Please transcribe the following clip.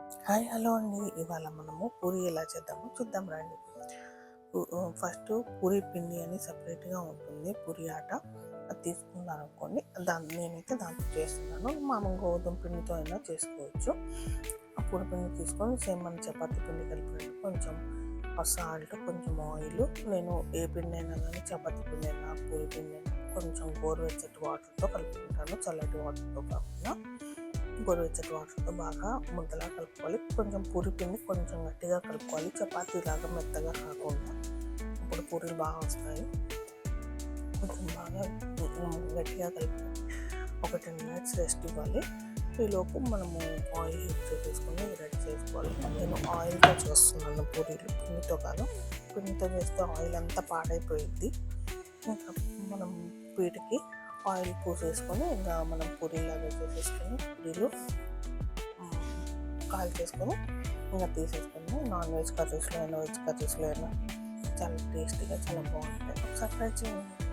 Hi hello అండి. ఇవాళ మనము పూరి ఎలా చేద్దామో చూద్దాం రండి. ఫస్ట్ పూరి పిండి అని సపరేట్గా ఉంటుంది, పూరి ఆట. అది తీసుకున్నాను అనుకోండి, నేనైతే దాంతో చేస్తున్నాను. మామూలు గోధుమ పిండితో అయినా చేసుకోవచ్చు. ఆ పూరి పిండి తీసుకొని సేమ్ మన చపాతీ పిండి కలిపినట్టు కొంచెం సాల్ట్, కొంచెం ఆయిల్. నేను ఏ పిండి అయినా కానీ, చపాతీ పిండి అయినా పూరి పిండి అయినా కొంచెం గోరువెచ్చటి వాటర్తో కలుపుకుంటాను, చల్లటి వాటర్తో కాకుండా. గోరువెచ్చటి వాటర్తో బాగా ముద్దలా కలుపుకోవాలి. కొంచెం పూరి పిండి కొంచెం గట్టిగా కలుపుకోవాలి, చపాతీలాగా మెత్తగా కాకుండా. అప్పుడు పూరీలు బాగా వస్తాయి. కొంచెం బాగా గట్టిగా కలుపుకొని ఒక 10 minutes రెస్ట్ ఇవ్వాలి. ఈలోపు మనము ఆయిల్ హీట్ చేసేసుకొని రెడీ చేసుకోవాలి. నేను ఆయిల్తో చేస్తున్నాను పూరీలు, పిండితో కాదు. పిండితో చేస్తే ఆయిల్ అంతా పాడైపోయింది. ఇంకా మనం వీటికి ఆయిల్ పూసేసుకొని ఇంకా మనం పూరీలాగా చేసేసుకొని పూరీలు కాల్ చేసుకొని ఇంకా తీసేసుకొని నాన్ వెజ్ కర్రీస్లో అయినా వెజ్ కర్రీస్లో అయినా చాలా టేస్టీగా చాలా బాగుంటాయి. ఒకసారి ట్రై చేయండి.